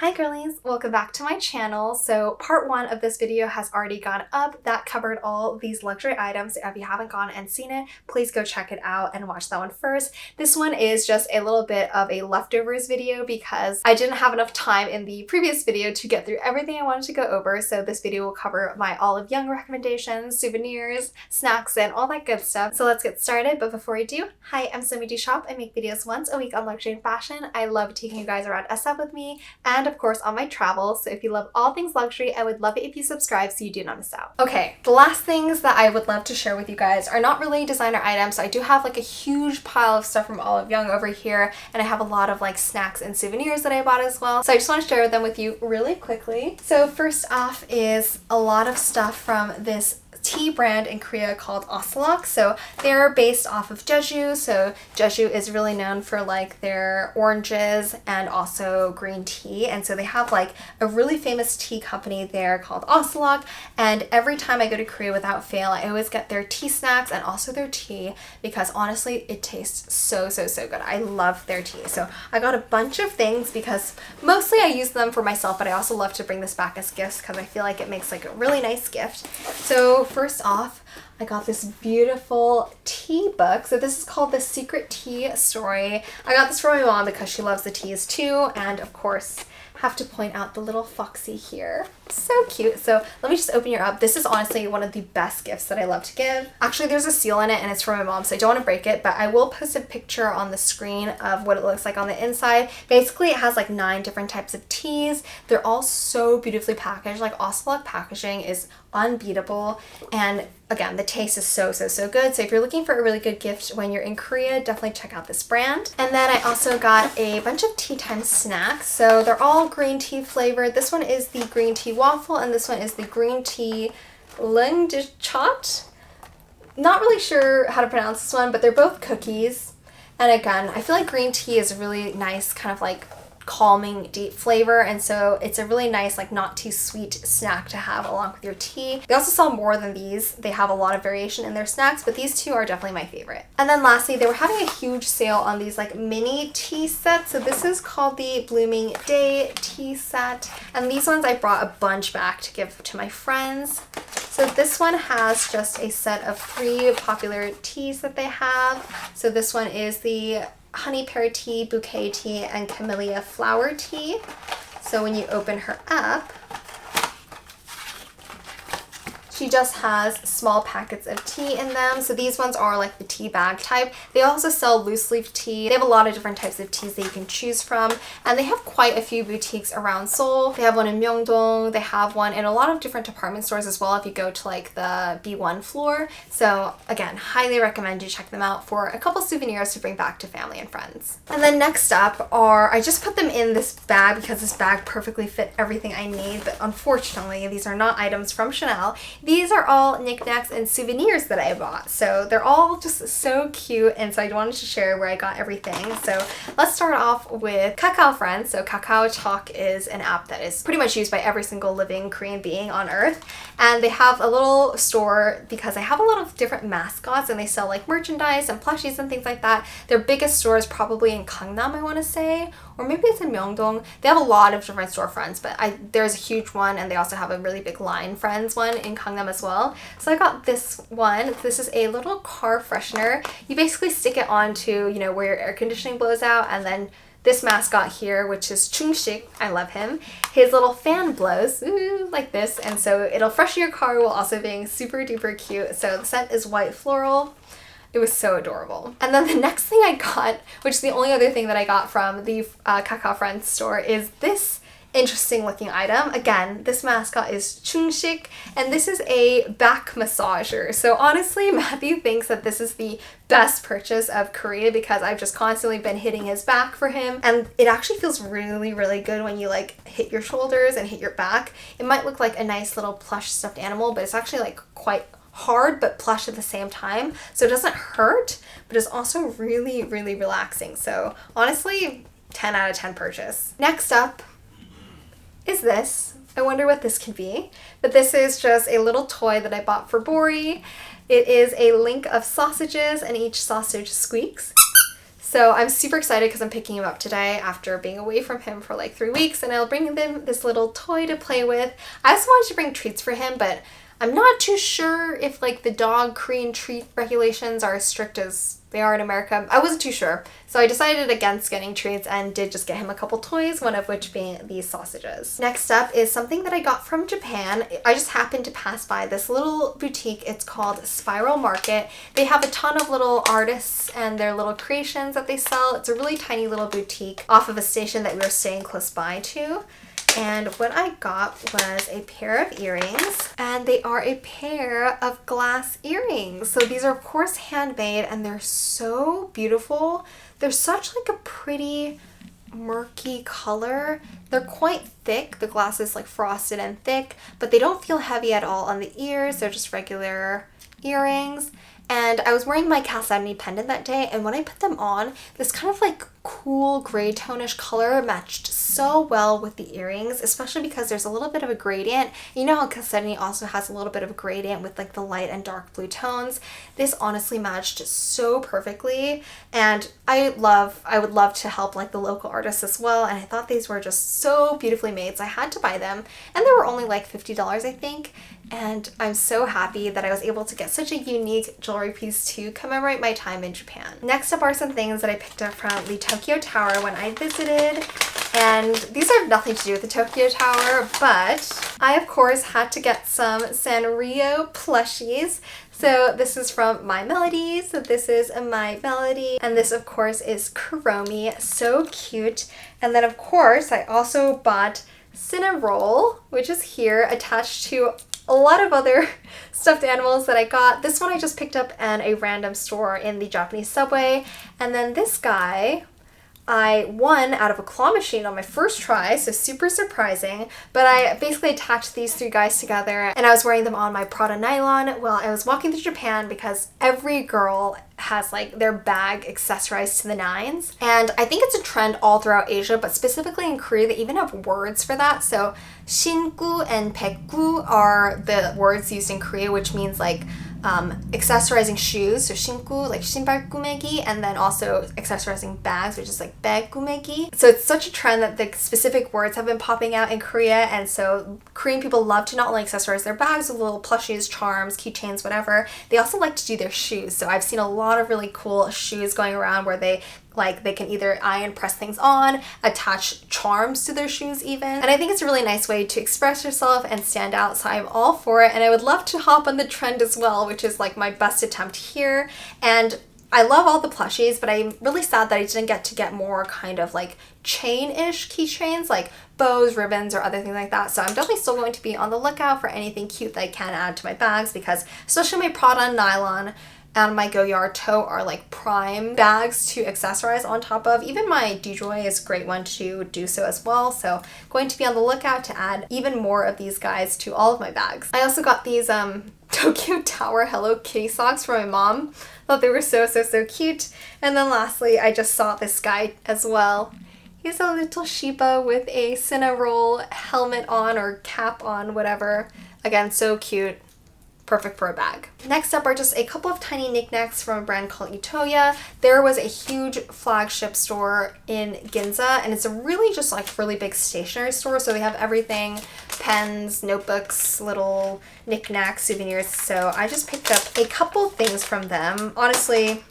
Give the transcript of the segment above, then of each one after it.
Hi girlies, welcome back to my channel. So part one of this video has already gone up. That covered all these luxury items. If you haven't gone and seen it, please go check it out and watch that one first. This one is just a little bit of a leftovers video because I didn't have enough time in the previous video to get through everything I wanted to go over. So this video will cover my Olive Young recommendations, souvenirs, snacks, and all that good stuff. So let's get started. But before we do, hi, I'm Somidoshoppers. I make videos once a week on luxury and fashion. I love taking you guys around SF with me and of course on my travels. So if you love all things luxury, I would love it if you subscribe so you do not miss out. Okay, the last things that I would love to share with you guys are not really designer items. So I do have like a huge pile of stuff from Olive Young over here, and I have a lot of like snacks and souvenirs that I bought as well. So I just want to share them with you really quickly. So first off is a lot of stuff from this tea brand in Korea called Osulloc. So they're based off of Jeju. So Jeju is really known for like their oranges and also green tea. And so they have like a really famous tea company there called Osulloc. And every time I go to Korea without fail, I always get their tea snacks and also their tea because honestly, it tastes so good. I love their tea. So I got a bunch of things because mostly I use them for myself, but I also love to bring this back as gifts because I feel like it makes like a really nice gift. So first off, I got this beautiful tea book. So this is called The Secret Tea Story. I got this for my mom because she loves the teas too. And of course, have to point out the little foxy here. So cute. So let me just open her up. This is honestly one of the best gifts that I love to give. Actually, there's a seal in it and it's from my mom, so I don't want to break it, but I will post a picture on the screen of what it looks like on the inside. Basically, it has like 9 different types of teas. They're all so beautifully packaged. Like Osulloc packaging is unbeatable. And again, the taste is so good. So if you're looking for a really good gift when you're in Korea, definitely check out this brand. And then I also got a bunch of tea time snacks. So they're all green tea flavored. This one is the green tea waffle and this one is the green tea lung de chat. Not really sure how to pronounce this one, but they're both cookies. And again, I feel like green tea is a really nice kind of like calming deep flavor, and so it's a really nice like not too sweet snack to have along with your tea. They also sell more than these. They have a lot of variation in their snacks, but these two are definitely my favorite. And then lastly, they were having a huge sale on these like mini tea sets. So this is called the Blooming Day tea set, and these ones I brought a bunch back to give to my friends. So this one has just a set of 3 popular teas that they have. So this one is the honey pear tea, bouquet tea, and camellia flower tea. So when you open her up, she just has small packets of tea in them. So these ones are like the tea bag type. They also sell loose leaf tea. They have a lot of different types of teas that you can choose from. And they have quite a few boutiques around Seoul. They have one in Myeongdong. They have one in a lot of different department stores as well if you go to like the B1 floor. So again, highly recommend you check them out for a couple souvenirs to bring back to family and friends. And then next up are, I just put them in this bag because this bag perfectly fit everything I need. But unfortunately, these are not items from Chanel. These are all knickknacks and souvenirs that I bought. So they're all just so cute, and so I wanted to share where I got everything. So let's start off with Kakao Friends. So Kakao Talk is an app that is pretty much used by every single living Korean being on earth. And they have a little store because they have a lot of different mascots and they sell like merchandise and plushies and things like that. Their biggest store is probably in Gangnam, I want to say, or maybe it's in Myeongdong. They have a lot of different storefronts, but there's a huge one, and they also have a really big Line Friends one in Gangnam as well. So I got this one. This is a little car freshener. You basically stick it onto, you know, where your air conditioning blows out, and then this mascot here, which is Chungsik, I love him, his little fan blows like this, and so it'll freshen your car while also being super duper cute. So the scent is white floral. It was so adorable. And then the next thing I got, which is the only other thing that I got from the Kakao Friends store, is this interesting looking item. Again, this mascot is Chungsik, and this is a back massager. So honestly, Matthew thinks that this is the best purchase of Korea because I've just constantly been hitting his back for him, and it actually feels really good when you like hit your shoulders and hit your back. It might look like a nice little plush stuffed animal, but it's actually like quite hard but plush at the same time, so it doesn't hurt, but it's also really relaxing. So honestly, 10 out of 10 purchase. Next up is this. I wonder what this could be, but this is just a little toy that I bought for Bori. It is a link of sausages and each sausage squeaks. So I'm super excited because I'm picking him up today after being away from him for like 3 weeks, and I'll bring him this little toy to play with. I also wanted to bring treats for him, but I'm not too sure if like the dog Korean treat regulations are as strict as they are in America. I wasn't too sure. So I decided against getting treats and did just get him a couple toys, one of which being these sausages. Next up is something that I got from Japan. I just happened to pass by this little boutique. It's called Spiral Market. They have a ton of little artists and their little creations that they sell. It's a really tiny little boutique off of a station that we were staying close by to. And what I got was a pair of earrings, and they are a pair of glass earrings. So these are of course handmade, and they're so beautiful. They're such like a pretty murky color. They're quite thick. The glass is like frosted and thick, but they don't feel heavy at all on the ears. They're just regular earrings. And I was wearing my Chalcedony pendant that day, and when I put them on, this kind of like cool gray tone-ish color matched so well with the earrings, especially because there's a little bit of a gradient. You know how Chalcedony also has a little bit of a gradient with like the light and dark blue tones? This honestly matched so perfectly, and I would love to help like the local artists as well, and I thought these were just so beautifully made, so I had to buy them, and they were only like $50 I think. And I'm so happy that I was able to get such a unique jewelry piece to commemorate my time in Japan. Next up are some things that I picked up from the Tokyo Tower when I visited. And these have nothing to do with the Tokyo Tower, but I of course had to get some Sanrio plushies. So this is from My Melody. So this is My Melody. And this of course is Kuromi. So cute. And then of course I also bought Cinnamoroll, which is here attached to a lot of other stuffed animals that I got. This one I just picked up in a random store in the Japanese subway. And then this guy I won out of a claw machine on my first try, so super surprising. But I basically attached these 3 guys together, and I was wearing them on my Prada nylon while I was walking through Japan, because every girl has like their bag accessorized to the nines. And I think it's a trend all throughout Asia, but specifically in Korea, they even have words for that. So shinku and pekgu are the words used in Korea, which means like accessorizing shoes, so shinku, like shinbal kumegi, and then also accessorizing bags, which is like bag kumegi. So it's such a trend that the specific words have been popping out in Korea, and so Korean people love to not only accessorize their bags with little plushies, charms, keychains, whatever, they also like to do their shoes. So I've seen a lot of really cool shoes going around where they can either iron press things on, attach charms to their shoes even. And I think it's a really nice way to express yourself and stand out, so I'm all for it. And I would love to hop on the trend as well, which is like my best attempt here. And I love all the plushies, but I'm really sad that I didn't get to get more kind of like chain-ish keychains, like bows, ribbons, or other things like that. So I'm definitely still going to be on the lookout for anything cute that I can add to my bags, because especially my Prada nylon and my Goyard tote are like prime bags to accessorize on top of. Even my DJoy is a great one to do so as well. So going to be on the lookout to add even more of these guys to all of my bags. I also got these Tokyo Tower Hello Kitty socks from my mom. Thought they were so cute. And then lastly, I just saw this guy as well. He's a little Shiba with a Cinnamoroll helmet on, or cap on, whatever. Again, so cute. Perfect for a bag. Next up are just a couple of tiny knickknacks from a brand called Itoya. There was a huge flagship store in Ginza, and it's a really just like really big stationery store. So they have everything, pens, notebooks, little knickknacks, souvenirs. So I just picked up a couple things from them. Honestly,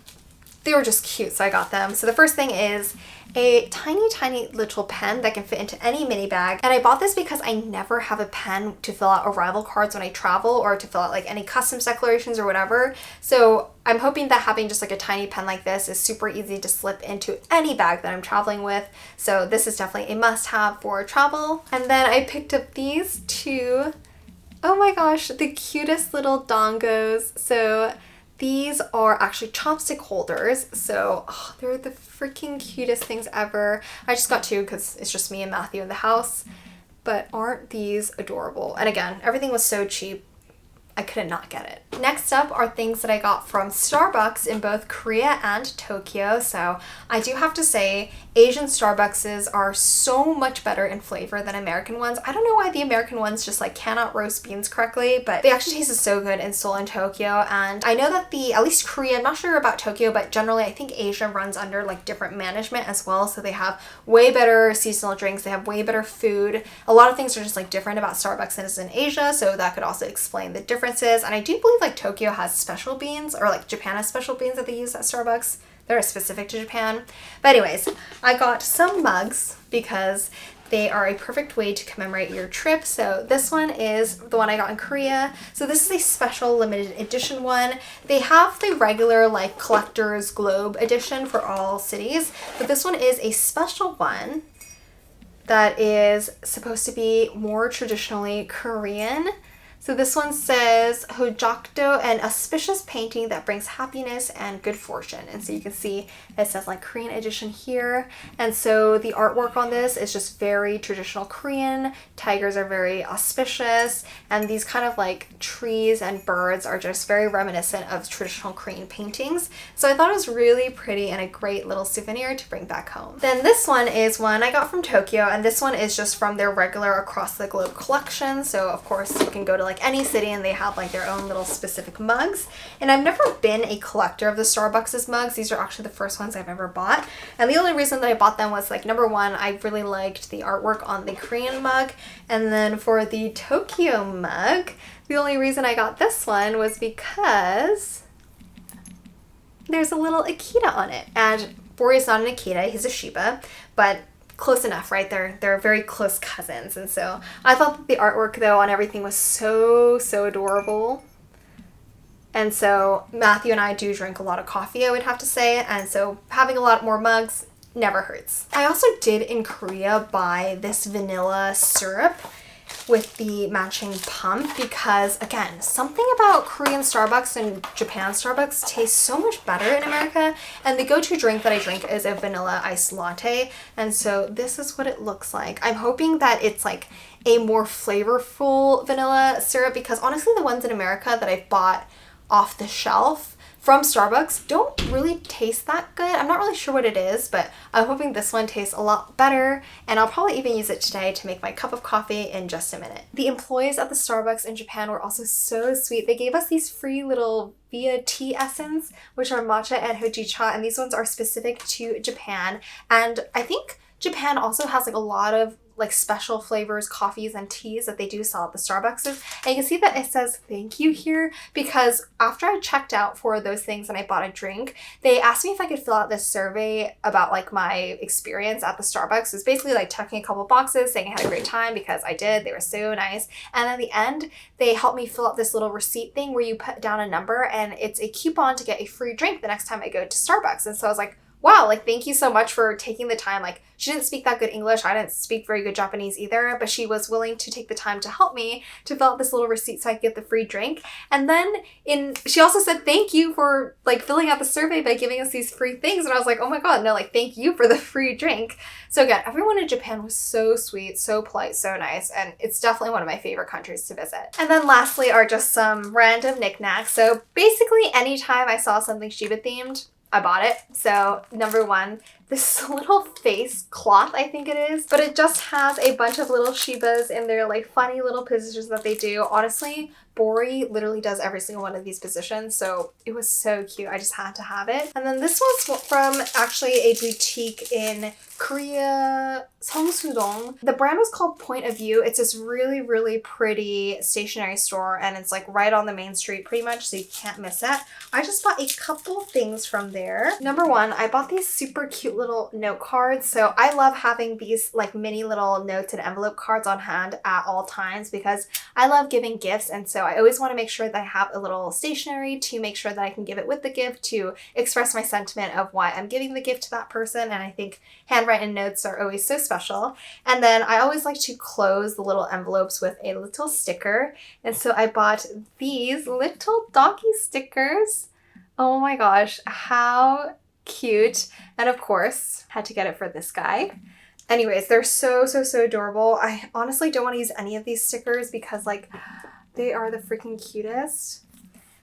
they were just cute, so I got them. So the first thing is a tiny little pen that can fit into any mini bag. And I bought this because I never have a pen to fill out arrival cards when I travel, or to fill out like any customs declarations or whatever. So I'm hoping that having just like a tiny pen like this is super easy to slip into any bag that I'm traveling with. So this is definitely a must-have for travel. And then I picked up these 2. Oh my gosh, the cutest little dongos. So these are actually chopstick holders, so they're the freaking cutest things ever. I just got 2 because it's just me and Matthew in the house, but aren't these adorable? And again, everything was so cheap. I couldn't not get it. Next up are things that I got from Starbucks in both Korea and Tokyo. So I do have to say, Asian Starbuckses are so much better in flavor than American ones. I don't know why the American ones just like cannot roast beans correctly, but they actually tasted so good in Seoul and Tokyo. And I know that at least Korea, I'm not sure about Tokyo, but generally I think Asia runs under like different management as well. So they have way better seasonal drinks, they have way better food. A lot of things are just like different about Starbucks than is in Asia, so that could also explain the differences. And I do believe like Tokyo has special beans, or like Japan has special beans that they use at Starbucks. They're specific to Japan. But anyways, I got some mugs because they are a perfect way to commemorate your trip. So this one is the one I got in Korea. So this is a special limited edition one. They have the regular like collector's globe edition for all cities, but this one is a special one that is supposed to be more traditionally Korean. So this one says Hojakdo, an auspicious painting that brings happiness and good fortune. And so you can see it says like Korean edition here. And so the artwork on this is just very traditional Korean. Tigers are very auspicious, and these kind of like trees and birds are just very reminiscent of traditional Korean paintings. So I thought it was really pretty and a great little souvenir to bring back home. Then this one is one I got from Tokyo, and this one is just from their regular across the globe collection. So of course you can go to like any city and they have like their own little specific mugs. And I've never been a collector of the Starbucks' mugs. These are actually the first ones I've ever bought. And the only reason that I bought them was like, number one, I really liked the artwork on the Korean mug. And then for the Tokyo mug, the only reason I got this one was because there's a little Akita on it. And Bori is not an Akita, he's a Shiba, but close enough, right? They're very close cousins. And so I thought that the artwork though on everything was so adorable. And so Matthew and I do drink a lot of coffee, I would have to say, and so having a lot more mugs never hurts. I also did in Korea buy this vanilla syrup with the matching pump because, again, something about Korean Starbucks and Japan Starbucks tastes so much better in America, and the go-to drink that I drink is a vanilla iced latte, and so this is what it looks like. I'm hoping that it's like a more flavorful vanilla syrup because honestly the ones in America that I've bought off the shelf from Starbucks don't really taste that good. I'm not really sure what it is, but I'm hoping this one tastes a lot better, and I'll probably even use it today to make my cup of coffee in just a minute. The employees at the Starbucks in Japan were also so sweet. They gave us these free little Via tea essence, which are matcha and hojicha, and these ones are specific to Japan. And I think Japan also has like a lot of like special flavors, coffees, and teas that they do sell at the Starbucks. And you can see that it says thank you here because after I checked out for those things and I bought a drink, they asked me if I could fill out this survey about like my experience at the Starbucks. It's basically like checking a couple boxes, saying I had a great time because I did. They were so nice. And at the end, they helped me fill out this little receipt thing where you put down a number and it's a coupon to get a free drink the next time I go to Starbucks. And so I was like, wow, like thank you so much for taking the time. Like she didn't speak that good English. I didn't speak very good Japanese either, but she was willing to take the time to help me to fill out this little receipt so I could get the free drink. And then she also said thank you for like filling out the survey by giving us these free things. And I was like, oh my God, no, like thank you for the free drink. So again, everyone in Japan was so sweet, so polite, so nice. And it's definitely one of my favorite countries to visit. And then lastly are just some random knickknacks. So basically anytime I saw something Shiba themed, I bought it. So number one, this little face cloth, I think it is, but it just has a bunch of little Shibas in their like funny little positions that they do. Honestly, Bori literally does every single one of these positions, so it was so cute. I just had to have it. And then this was from actually a boutique in Korea, Seongsu-dong. The brand was called Point of View. It's this really pretty stationery store, and it's like right on the main street pretty much, so you can't miss it. I just bought a couple things from there. Number one, I bought these super cute little note cards. So I love having these like mini little notes and envelope cards on hand at all times because I love giving gifts, and so I always want to make sure that I have a little stationery to make sure that I can give it with the gift to express my sentiment of why I'm giving the gift to that person. And I think handwritten notes are always so special. And then I always like to close the little envelopes with a little sticker. And so I bought these little doggy stickers. Oh my gosh, how cute. And of course, had to get it for this guy. Anyways, they're so adorable. I honestly don't want to use any of these stickers because like They are the freaking cutest.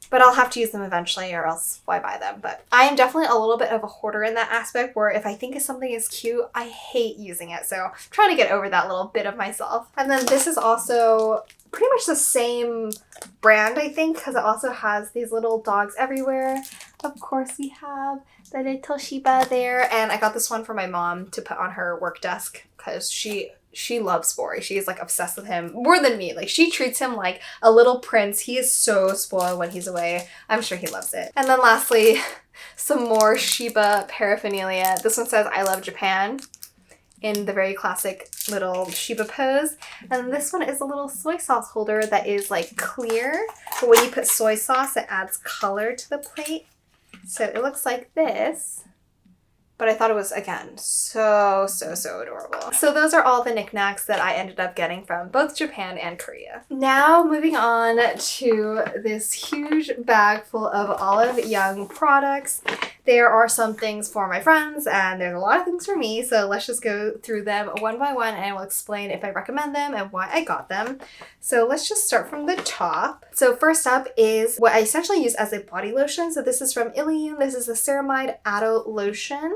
But I'll have to use them eventually or else why buy them? But I am definitely a little bit of a hoarder in that aspect where if I think something is cute, I hate using it. So I'm trying to get over that little bit of myself. And then this is also pretty much the same brand, I think, because it also has these little dogs everywhere. Of course, we have the little Shiba there. And I got this one for my mom to put on her work desk because she loves Bori. She's like obsessed with him more than me. Like she treats him like a little prince. He is so spoiled when he's away. I'm sure he loves it. And then lastly, some more Shiba paraphernalia. This one says, "I love Japan," in the very classic little Shiba pose. And this one is a little soy sauce holder that is like clear. But when you put soy sauce, it adds color to the plate. So it looks like this. But I thought it was, again, so adorable. So those are all the knickknacks that I ended up getting from both Japan and Korea. Now moving on to this huge bag full of Olive Young products. There are some things for my friends and there's a lot of things for me. So let's just go through them one by one and I will explain if I recommend them and why I got them. So let's just start from the top. So first up is what I essentially use as a body lotion. So this is from Elixir. This is the Ceramide Ado Lotion.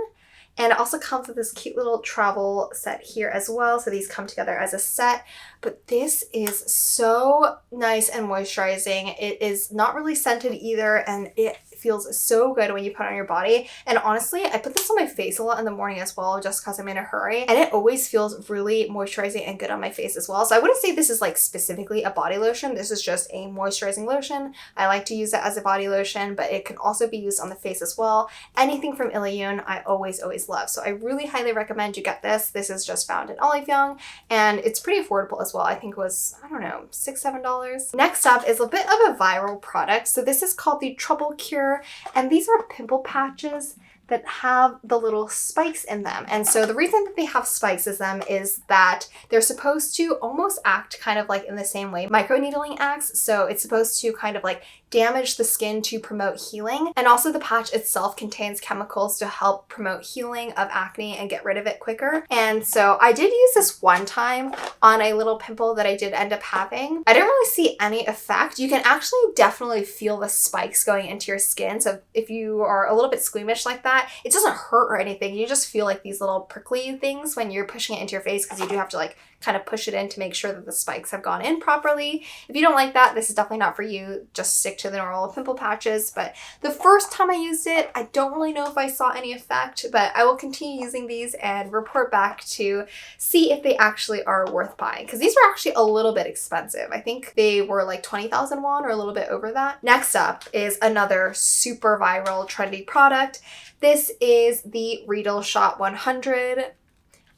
And it also comes with this cute little travel set here as well. So these come together as a set. But this is so nice and moisturizing. It is not really scented either. And it feels so good when you put it on your body. And honestly, I put this on my face a lot in the morning as well, just because I'm in a hurry. And it always feels really moisturizing and good on my face as well. So I wouldn't say this is like specifically a body lotion. This is just a moisturizing lotion. I like to use it as a body lotion, but it can also be used on the face as well. Anything from Elixir, I always love. So I really highly recommend you get this. This is just found in Olive Young and it's pretty affordable as well. I think it was, I don't know, $6, $7. Next up is a bit of a viral product. So this is called the Trouble Cure. And these are pimple patches that have the little spikes in them. And so the reason that they have spikes in them is that they're supposed to almost act kind of like in the same way microneedling acts. So it's supposed to kind of like damage the skin to promote healing. And also the patch itself contains chemicals to help promote healing of acne and get rid of it quicker. And so I did use this one time on a little pimple that I did end up having. I didn't really see any effect. You can actually definitely feel the spikes going into your skin. So if you are a little bit squeamish like that, it doesn't hurt or anything. You just feel like these little prickly things when you're pushing it into your face because you do have to like kind of push it in to make sure that the spikes have gone in properly. If you don't like that, this is definitely not for you. Just stick to the normal pimple patches. But the first time I used it, I don't really know if I saw any effect, but I will continue using these and report back to see if they actually are worth buying because these were actually a little bit expensive. I think they were like 20,000 won or a little bit over that. Next up is another super viral trendy product. This is the Riedel Shot 100.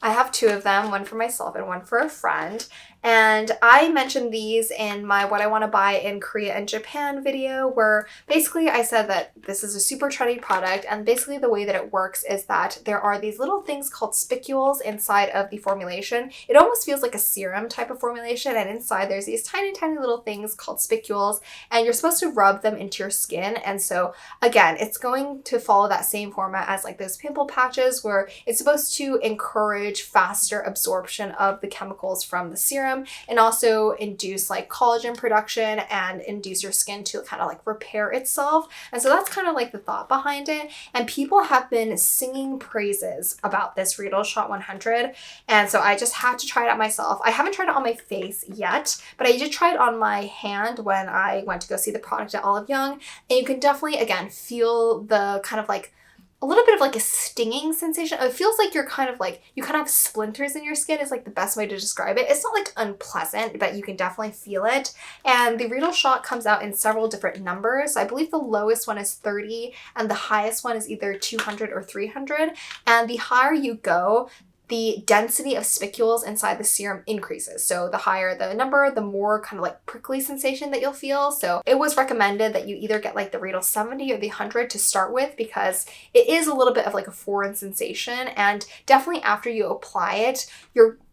I have two of them, one for myself and one for a friend. And I mentioned these in my what I want to buy in Korea and Japan video where basically I said that this is a super trendy product and basically the way that it works is that there are these little things called spicules inside of the formulation. It almost feels like a serum type of formulation and inside there's these tiny little things called spicules and you're supposed to rub them into your skin. And so again, it's going to follow that same format as like those pimple patches where it's supposed to encourage faster absorption of the chemicals from the serum and also induce like collagen production and induce your skin to kind of like repair itself. And so that's kind of like the thought behind it. And people have been singing praises about this Riedel Shot 100. And so I just had to try it out myself. I haven't tried it on my face yet, but I did try it on my hand when I went to go see the product at Olive Young. And you can definitely, again, feel the kind of like a little bit of like a stinging sensation. It feels like you're kind of like, you kind of have splinters in your skin is like the best way to describe it. It's not like unpleasant, but you can definitely feel it. And the Riedel Shot comes out in several different numbers. I believe the lowest one is 30 and the highest one is either 200 or 300. And the higher you go, the density of spicules inside the serum increases. So the higher the number, the more kind of like prickly sensation that you'll feel. So it was recommended that you either get like the Riedel 70 or the 100 to start with because it is a little bit of like a foreign sensation. And definitely after you apply it,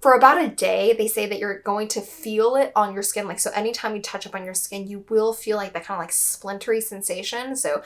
for about a day, they say that you're going to feel it on your skin. Like, so anytime you touch up on your skin, you will feel like that kind of like splintery sensation. So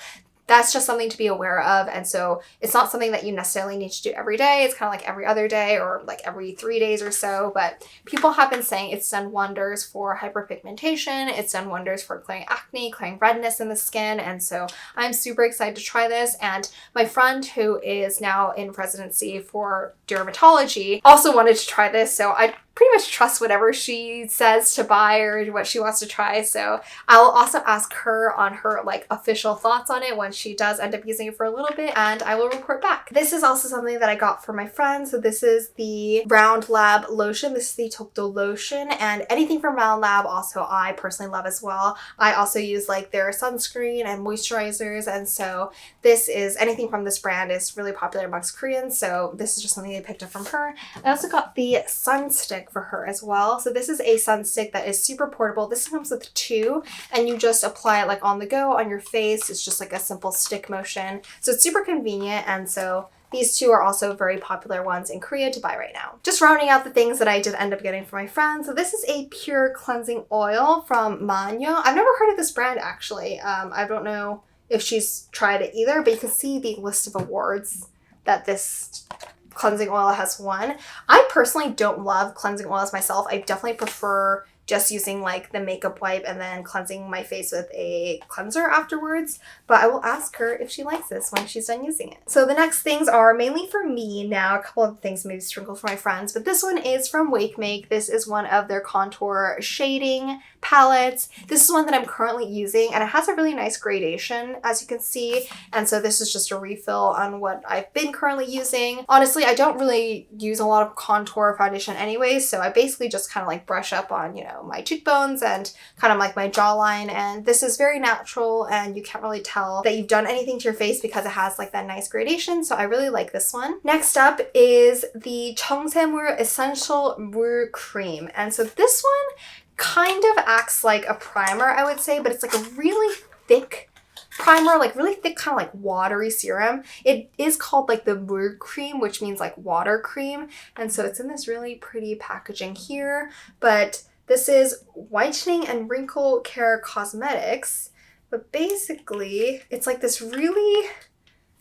that's just something to be aware of. And so it's not something that you necessarily need to do every day. It's kind of like every other day or like every 3 days or so. But people have been saying it's done wonders for hyperpigmentation. It's done wonders for clearing acne, clearing redness in the skin. And so I'm super excited to try this. And my friend who is now in residency for dermatology also wanted to try this. So I pretty much trust whatever she says to buy or what she wants to try. So I'll also ask her on her like official thoughts on it when she does end up using it for a little bit, and I will report back. This is also something that I got for my friend. So this is the Round Lab lotion. This is the Tokdo lotion, and anything from Round Lab also I personally love as well. I also use like their sunscreen and moisturizers, and so this is anything from this brand is really popular amongst Koreans. So this is just something I picked up from her. I also got the sun stick for her as well. So this is a sun stick that is super portable. This comes with 2, and you just apply it like on the go on your face. It's just like a simple stick motion. So it's super convenient, and so these 2 are also very popular ones in Korea to buy right now. Just rounding out the things that I did end up getting for my friend. So this is a pure cleansing oil from Manyo. I've never heard of this brand actually. I don't know if she's tried it either, but you can see the list of awards that this cleansing oil has won. I personally don't love cleansing oils myself. I definitely prefer just using like the makeup wipe and then cleansing my face with a cleanser afterwards, but I will ask her if she likes this when she's done using it. So the next things are mainly for me now, a couple of things maybe sprinkled for my friends, but this one is from Wake Make. This is one of their contour shading palettes. This is one that I'm currently using, and it has a really nice gradation, as you can see, and so this is just a refill on what I've been currently using. Honestly, I don't really use a lot of contour foundation anyway, so I basically just kind of like brush up on, you know, my cheekbones and kind of like my jawline, and this is very natural and you can't really tell that you've done anything to your face because it has like that nice gradation, so I really like this one. Next up is the Cheongsaemur Essential Mur Cream, and so this one kind of acts like a primer, I would say, but it's like a really thick primer, like really thick, kind of like watery serum. It is called like the Mur cream, which means like water cream, and so it's in this really pretty packaging here. But this is Whitening and Wrinkle Care Cosmetics, but basically it's like this really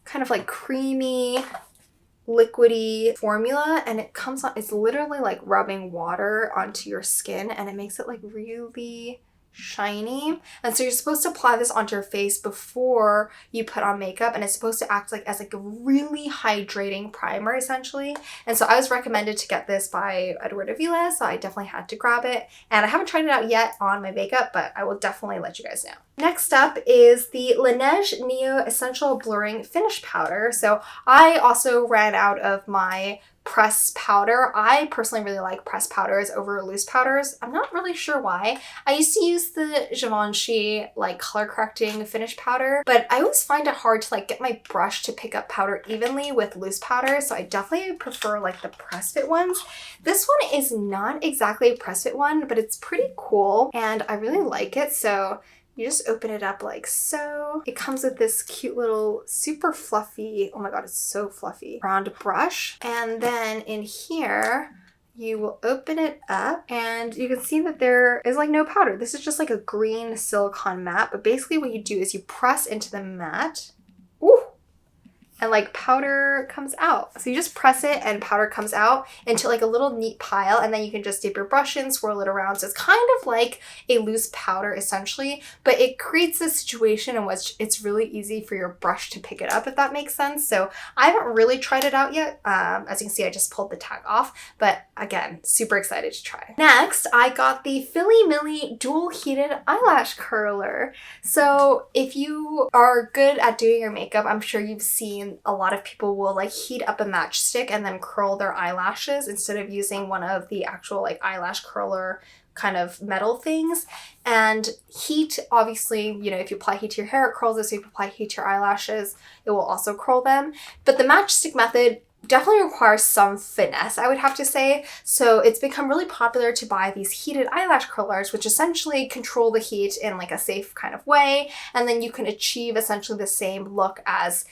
kind of like creamy liquidy formula, and it comes on, it's literally like rubbing water onto your skin, and it makes it like really shiny. And so you're supposed to apply this onto your face before you put on makeup, and it's supposed to act like as like a really hydrating primer essentially. And so I was recommended to get this by Eduardo Vila, so I definitely had to grab it, and I haven't tried it out yet on my makeup, but I will definitely let you guys know. Next up is the Laneige Neo Essential Blurring Finish Powder. So I also ran out of my pressed powder. I personally really like pressed powders over loose powders. I'm not really sure why. I used to use the Givenchy like color correcting finish powder, but I always find it hard to like get my brush to pick up powder evenly with loose powder, so I definitely prefer like the press fit ones. This one is not exactly a press fit one, but it's pretty cool and I really like it. So you just open it up like so. It comes with this cute little super fluffy, oh my god, it's so fluffy, round brush. And then in here, you will open it up and you can see that there is like no powder. This is just like a green silicone mat, but basically what you do is you press into the mat. Ooh! And like powder comes out. So you just press it and powder comes out into like a little neat pile, and then you can just dip your brush in, swirl it around. So it's kind of like a loose powder essentially, but it creates a situation in which it's really easy for your brush to pick it up, if that makes sense. So I haven't really tried it out yet. As you can see, I just pulled the tag off, but again, super excited to try. Next, I got the Philly Millie Dual Heated Eyelash Curler. So if you are good at doing your makeup, I'm sure you've seen a lot of people will like heat up a matchstick and then curl their eyelashes instead of using one of the actual like eyelash curler kind of metal things. And heat, obviously, you know, if you apply heat to your hair, it curls it. So if you apply heat to your eyelashes, it will also curl them. But the matchstick method definitely requires some finesse, I would have to say. So it's become really popular to buy these heated eyelash curlers, which essentially control the heat in like a safe kind of way. And then you can achieve essentially the same look as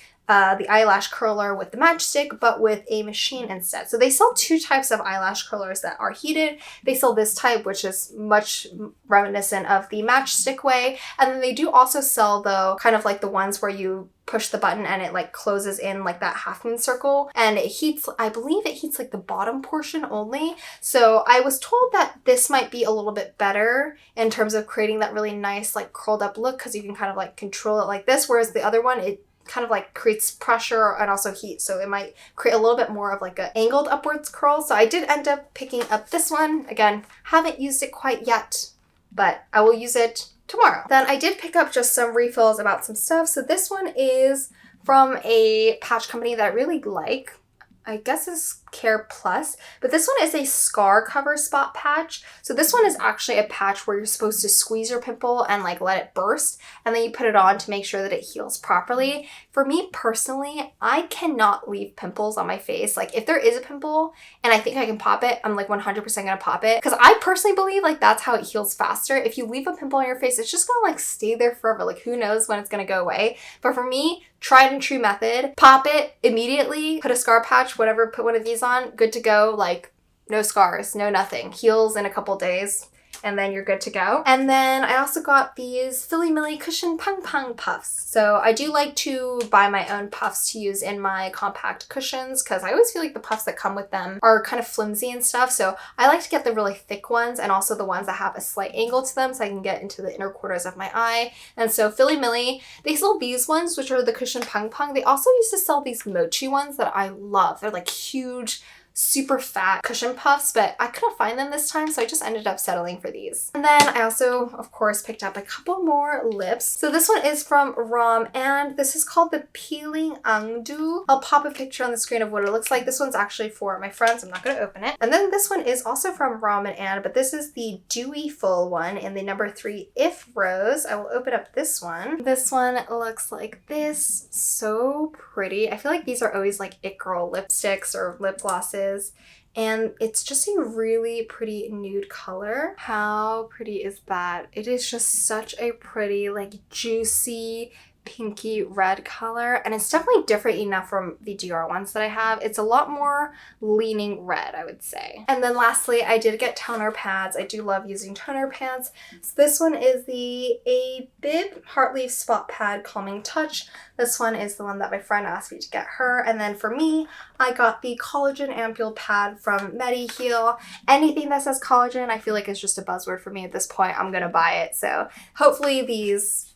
the eyelash curler with the matchstick, but with a machine instead. So they sell two types of eyelash curlers that are heated. They sell this type, which is much reminiscent of the matchstick way. And then they do also sell, though, kind of like the ones where you push the button and it like closes in like that half moon circle, and it heats, I believe it heats like the bottom portion only. So I was told that this might be a little bit better in terms of creating that really nice like curled up look, because you can kind of like control it like this, whereas the other one, it kind of like creates pressure and also heat, so it might create a little bit more of like an angled upwards curl. So I did end up picking up this one. Again, haven't used it quite yet, but I will use it tomorrow. Then I did pick up just some refills about some stuff. So this one is from a patch company that I really like. I guess it's Care Plus, but this one is a scar cover spot patch. So this one is actually a patch where you're supposed to squeeze your pimple and like let it burst, and then you put it on to make sure that it heals properly. For me personally, I cannot leave pimples on my face. Like if there is a pimple and I think I can pop it, I'm like 100% gonna pop it, because I personally believe like that's how it heals faster. If you leave a pimple on your face, it's just gonna like stay there forever. Like who knows when it's gonna go away. But for me, tried and true method, pop it immediately, put a scar patch, whatever, put one of these on, good to go. Like no scars, no nothing. Heals in a couple days, and then you're good to go. And then I also got these Philly Millie Cushion Pang Pang puffs. So I do like to buy my own puffs to use in my compact cushions, because I always feel like the puffs that come with them are kind of flimsy and stuff. So I like to get the really thick ones, and also the ones that have a slight angle to them so I can get into the inner quarters of my eye. And so Philly Millie, they sell these ones, which are the Cushion Pang Pang. They also used to sell these mochi ones that I love. They're like huge, super fat cushion puffs, but I couldn't find them this time, so I just ended up settling for these. And then I also, of course, picked up a couple more lips. So this one is from Rom, and this is called the Peeling Angdu. I'll pop a picture on the screen of what it looks like. This one's actually for my friends. I'm not going to open it. And then this one is also from Rom and Ann, but this is the Dewy Full one in the number 3 If Rose. I will open up this one. This one looks like this. So pretty. I feel like these are always like it girl lipsticks or lip glosses. And it's just a really pretty nude color. How pretty is that? It is just such a pretty, like, juicy, pinky red color, and it's definitely different enough from the Dior ones that I have. It's a lot more leaning red, I would say. And then lastly, I did get toner pads. I do love using toner pads. So this one is the A Bib Heartleaf Spot Pad Calming Touch. This one is the one that my friend asked me to get her. And then for me, I got the Collagen Ampule Pad from Mediheal. Anything that says collagen, I feel like it's just a buzzword for me at this point. I'm gonna buy it. So hopefully these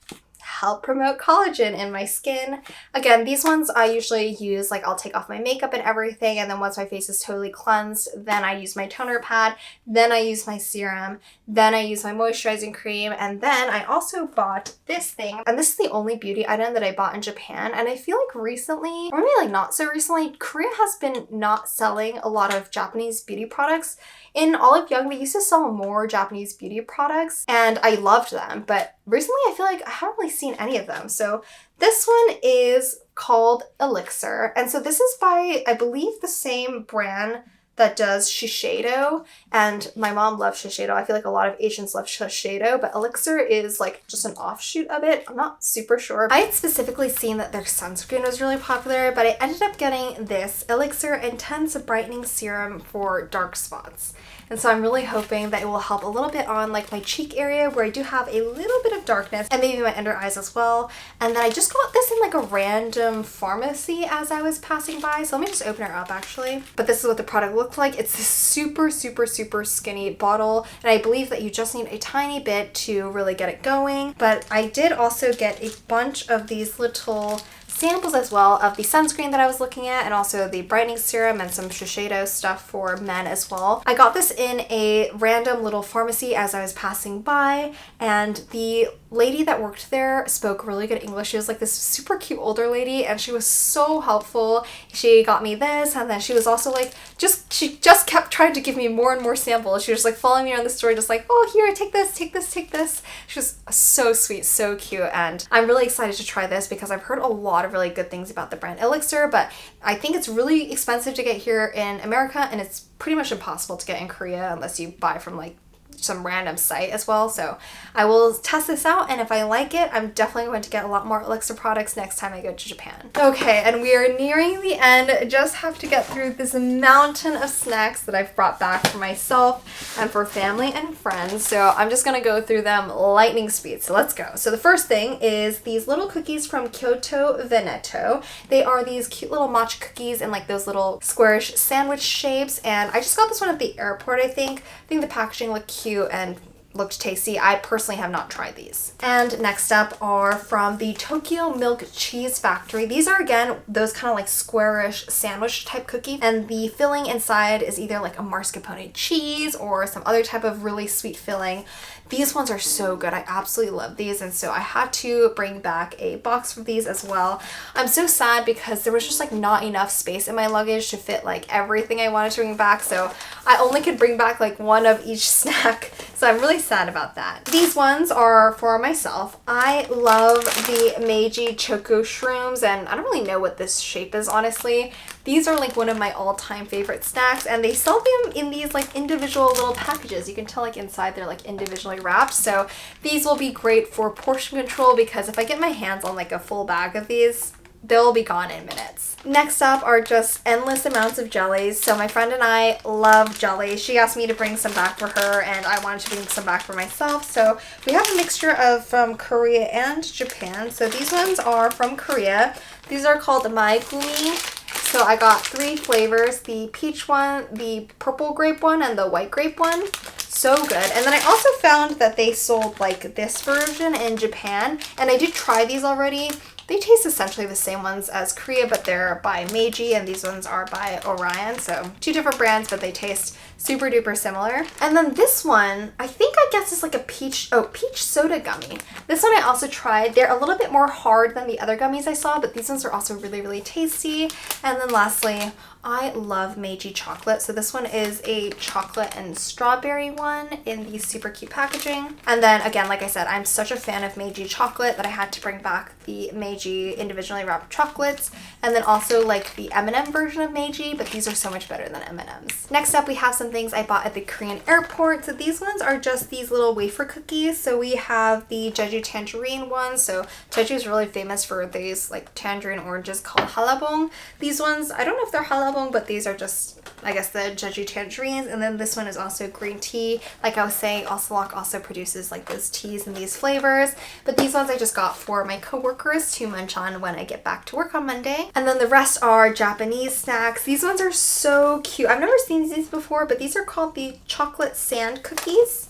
help promote collagen in my skin. Again, these ones I usually use, like I'll take off my makeup and everything, and then once my face is totally cleansed, then I use my toner pad, then I use my serum, then I use my moisturizing cream, and then I also bought this thing. And this is the only beauty item that I bought in Japan, and I feel like recently, or maybe like not so recently, Korea has been not selling a lot of Japanese beauty products. In Olive Young, they used to sell more Japanese beauty products, and I loved them, but recently I feel like I haven't really seen any of them. So this one is called Elixir, and so this is by, I believe, the same brand that does Shiseido, and my mom loves Shiseido. I feel like a lot of Asians love Shiseido, but Elixir is like just an offshoot of it. I'm not super sure. I had specifically seen that their sunscreen was really popular, but I ended up getting this Elixir Intense Brightening Serum for dark spots. And so I'm really hoping that it will help a little bit on like my cheek area where I do have a little bit of darkness, and maybe my under eyes as well. And then I just got this in like a random pharmacy as I was passing by. So let me just open her up actually. But this is what the product looked like. It's this super, super, super skinny bottle. And I believe that you just need a tiny bit to really get it going. But I did also get a bunch of these little samples as well of the sunscreen that I was looking at, and also the brightening serum and some Shiseido stuff for men as well. I got this in a random little pharmacy as I was passing by, and the lady that worked there spoke really good English. She was like this super cute older lady, and she was so helpful. She got me this, and then she was also like, she just kept trying to give me more and more samples. She was just like following me around the store, just like, oh, here, take this, take this, take this. She was so sweet, so cute, and I'm really excited to try this because I've heard a lot of really good things about the brand Elixir, but I think it's really expensive to get here in America, and it's pretty much impossible to get in Korea unless you buy from like some random site as well. So I will test this out, and if I like it, I'm definitely going to get a lot more Elixir products next time I go to Japan. Okay, and we are nearing the end. Just have to get through this mountain of snacks that I've brought back for myself and for family and friends. So I'm just gonna go through them lightning speed. So let's go. So the first thing is these little cookies from Kyoto Veneto. They are these cute little matcha cookies in like those little squarish sandwich shapes, and I just got this one at the airport, I think. I think the packaging looked cute and looked tasty. I personally have not tried these. And next up are from the Tokyo Milk Cheese Factory. These are, again, those kind of like squarish sandwich type cookie, and the filling inside is either like a mascarpone cheese or some other type of really sweet filling. These ones are so good. I absolutely love these, and so I had to bring back a box of these as well. I'm so sad because there was just like not enough space in my luggage to fit like everything I wanted to bring back, so I only could bring back like one of each snack, so I'm really sad about that. These ones are for myself. I love the Meiji Choco Shrooms, and I don't really know what this shape is, honestly. These are like one of my all-time favorite snacks, and they sell them in these like individual little packages. You can tell like inside they're like individually wrapped, so these will be great for portion control because if I get my hands on like a full bag of these, they'll be gone in minutes. Next up are just endless amounts of jellies. So my friend and I love jelly. She asked me to bring some back for her, and I wanted to bring some back for myself. So we have a mixture of from Korea and Japan. So these ones are from Korea. These are called Maegumi. So I got 3 flavors, the peach one, the purple grape one, and the white grape one. So good. And then I also found that they sold like this version in Japan, and I did try these already. They taste essentially the same ones as Korea, but they're by Meiji, and these ones are by Orion. So 2 different brands, but they taste super duper similar. And then this one, I guess is like a peach soda gummy. This one I also tried. They're a little bit more hard than the other gummies I saw, but these ones are also really, really tasty. And then lastly, I love Meiji chocolate. So this one is a chocolate and strawberry one in the super cute packaging. And then again, like I said, I'm such a fan of Meiji chocolate that I had to bring back the Meiji individually wrapped chocolates, and then also like the M&M version of Meiji, but these are so much better than M&Ms. Next up, we have some things I bought at the Korean airport. So these ones are just these little wafer cookies. So we have the Jeju tangerine ones. So Jeju is really famous for these like tangerine oranges called halabong. These ones, I don't know if they're halabong, but these are just, I guess, the Jeju tangerines. And then this one is also green tea. Like I was saying, Osulloc also produces like those teas in these flavors. But these ones I just got for my coworkers to munch on when I get back to work on Monday. And then the rest are Japanese snacks. These ones are so cute. I've never seen these before, but these are called the chocolate sand cookies.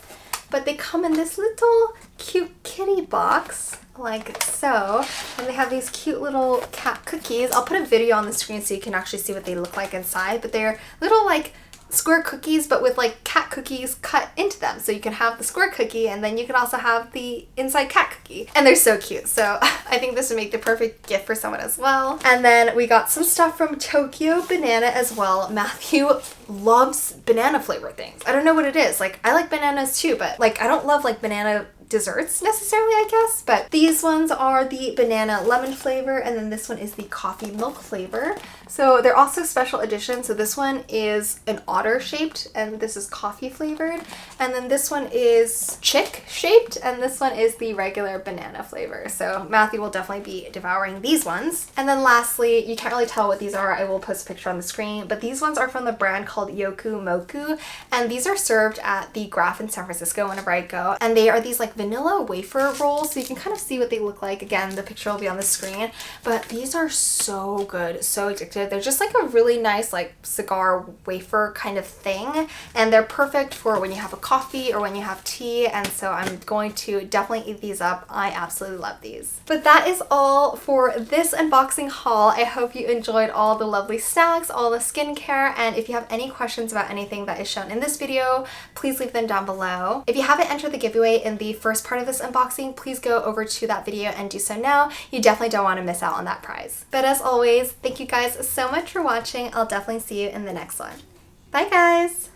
But they come in this little cute kitty box, like so, and they have these cute little cat cookies. I'll put a video on the screen so you can actually see what they look like inside, but they're little like square cookies, but with like cat cookies cut into them. So you can have the square cookie, and then you can also have the inside cat cookie, and they're so cute. So I think this would make the perfect gift for someone as well. And then we got some stuff from Tokyo Banana as well. Matthew loves banana flavored things. I don't know what it is. Like, I like bananas too, but like I don't love like banana desserts necessarily, I guess. But these ones are the banana lemon flavor, and then this one is the coffee milk flavor. So they're also special edition. So this one is an otter shaped, and this is coffee flavored. And then this one is chick shaped, and this one is the regular banana flavor. So Matthew will definitely be devouring these ones. And then lastly, you can't really tell what these are. I will post a picture on the screen, but these ones are from the brand called Yoku Moku, and these are served at the Graph in San Francisco whenever I go. And they are these like vanilla wafer rolls, so you can kind of see what they look like. Again, the picture will be on the screen, but these are so good, so addictive. They're just like a really nice like cigar wafer kind of thing, and they're perfect for when you have a coffee or when you have tea, and so I'm going to definitely eat these up. I absolutely love these. But that is all for this unboxing haul. I hope you enjoyed all the lovely snacks, all the skincare, and if you have any questions about anything that is shown in this video, please leave them down below. If you haven't entered the giveaway in the first part of this unboxing, please go over to that video and do so now. You definitely don't want to miss out on that prize. But as always, thank you guys so much for watching. I'll definitely see you in the next one. Bye guys!